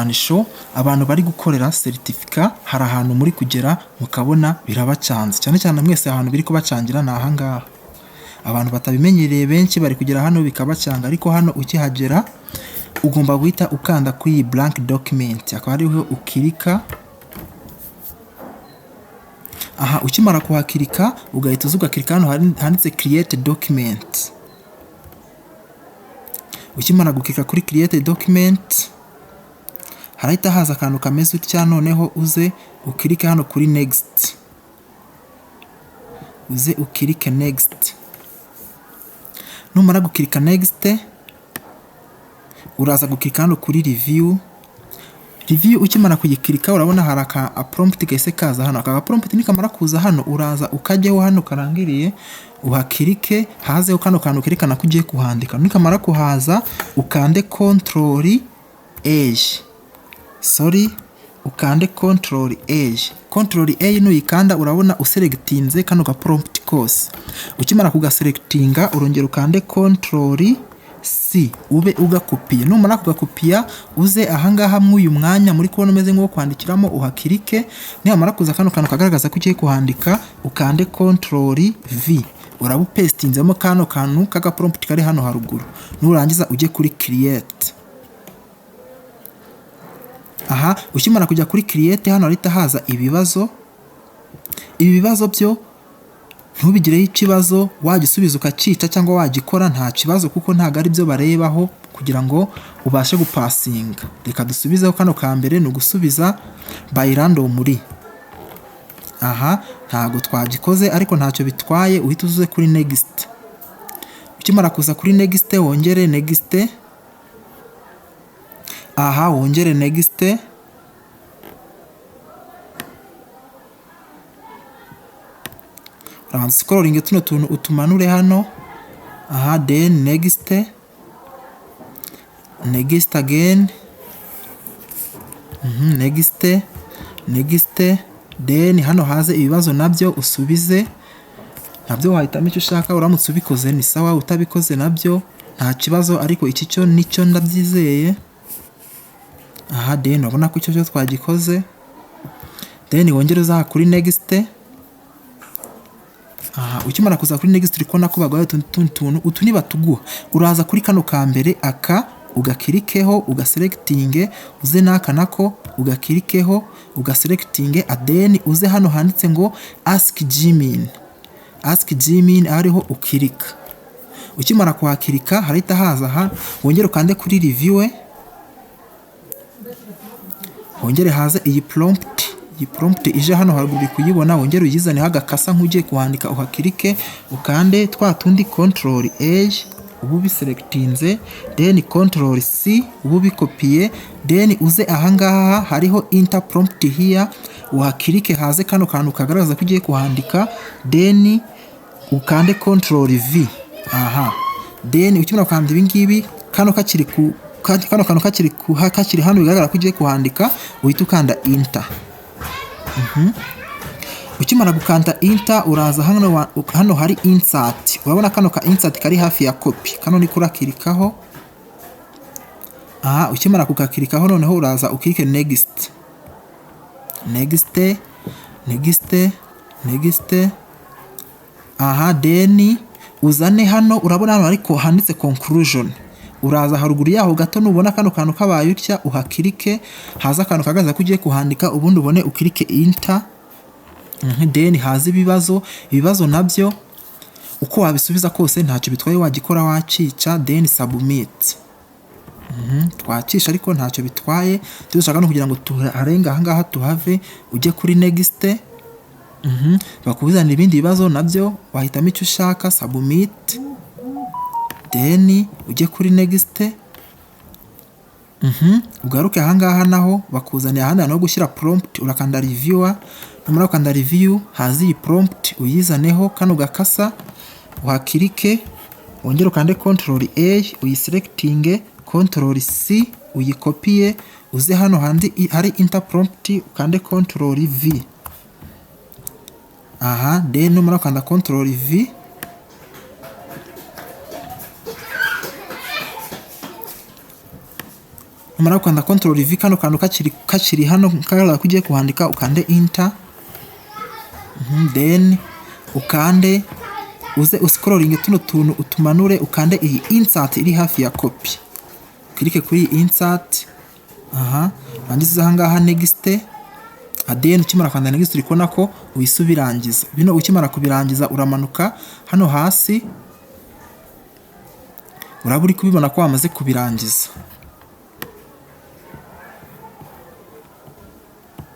one show abantu bari gukorera certifica hari ahantu muri kugera mukabona birabacanze cyane cyane mwese ahantu biri kubacangira na ahangaha abantu batabimenyereye benshi bari kugera hano bikabacanga ariko hano ukihagera ugomba guhita ukanda kuri blank document akaba ariho ukirika. Aha ukimara kuhakirika ugahita uzugakirika hano handitse create document. Ukimara gukirika kuri create document harahita haza akantu kameze utya noneho uze ukirike hano kuri next. Uze ukirike next. Numara gukirika next uraza gukirika hano kuri review. Review ukimara kuyikirika urabona hari aka prompt gahise kaza hano. Aka prompt nikamara kuza hano uraza ukajyeho hano karangiriye uhakirike hazeho kano kantu kerekana ko ugiye kuhandika. Nikamara kuhaza ukande control age. Ukande control age. Control A nuyikanda urabona uselectinze kano ka prompt kose. Ukimara kugaselectinga urongera ukande control C ube ugakopiye. Numara kugakopiya uze ahangaha mw'uyu mwanya muri kubona umeze nko kwandikiramo uhakirike. Nihamara kuza kano kantu kagaragaza ko ugiye kuhandika ukande control V. Urabu pastinzemo kano kantu kaga prompt kari hano haruguru. Nurangiza ujye kuri create. Aha ukimara kujya kuri create hano arita haza ibibazo. Ibi bibazo byo ntubigireho ikibazo wagisubiza ukacica cyangwa wagikora nta kibazo kuko ntago ari byo barebaho kugira ngo ubashe gupasinga. Reka dusubizeho kano ka mbere no gusubiza by random. Aha ntago twagikoze ariko ntacyo bitwaye uhita uzuze kuri next. Ukimara kuza kuri next wongere next. Aha wongere next. Urabanza scrolling tuno tuntu utumanure hano. Aha then next. Next again. Next. Then hano haze ibibazo nabyo usubize. Nabyo wahitamo icyo ushaka uramutse ubikoze ni sawa utabikoze nabyo nta kibazo ariko iki cyo nicyo ndabyizeye. Aha then urabona ko icyo cyo twagikoze. Then wongere uza kuri next. Aha ukimara kuza kuri next urikona ko bagwaye tuntu utuni batuguha. Uraza kuri kano ka mbere aka ugakirikeho ugaselectinge uze naka nako ugakirikeho ugaselectinge then uze hano handitse ngo ask Gmin. Ask Gmin ariho ukirika. Ukimara kuhakirika harita haza aha wongere ukande kuri review. Wongere haze iyi prompt ije hano haruguru kuyibona wongere uyizane hagakasa nk'ugiye kuhandika uhakirike ukande twa tundi control A ubu biselectinze then control C ubu bikopiye then uze ahangaha hariho enter prompt here uhakirike haze kano kantu kagaragaza ko ugiye kuhandika then ukande control V. Aha then ukimara kwandika ibi ngibi kano kakiri ku kano kantu kakiri hano bigaragara ko ugiye kuhandika uhita ukanda enter. Ukimara gukanda enter uraza hano hari insert. Urabona kano ka insert kari hafi ya copy kano ni kurakirikaho. Aha ukimara kukakirikaho noneho uraza ukirike next. Aha then uzane hano urabona hano ariko handitse conclusion. Uraza haruguru yaho gato nubona kano kantu kabaye utya uhakirike haza akantu kagaza ko ugiye kuhandika ubundi ubone ukirike enter. Then haza ibibazo nabyo uko wabisubiza kose ntacyo bitwaye wagikora wacica then submit. Twacisha ariko ntacyo bitwaye dushaka no kugira ngo tuharenga ahangaha tuhave ujye kuri next. Bakubizanira ibindi bibazo nabyo wahitamo icyo ushaka submit then ujye kuri next. Ugaruke ahangaha naho bakuzaniye ahandi no gushyira prompt urakanda reviewer. Numara ukanda review hazi iyi prompt uyizaneho kano gakasa uhakirike wongere ukande control A uyiselectinge control C uyikopiye uze hano handi hari enter prompt ukande control V. Aha then numara ukanda control V numara gukanda control V kano kantu kaciri hano kara kugiye kuhandika ukande enter, then ukande uze uscrolling tuno tuntu utumanure ukande iyi insert iri hafi ya copy, klike kuri insert, rangiza ahangaha next, then ukimara kwanda next uri kubona ko uyisubirangiza. Bino ukimara kubirangiza uramanuka hano hasi uraba uri kubibona ko wamaze kubirangiza.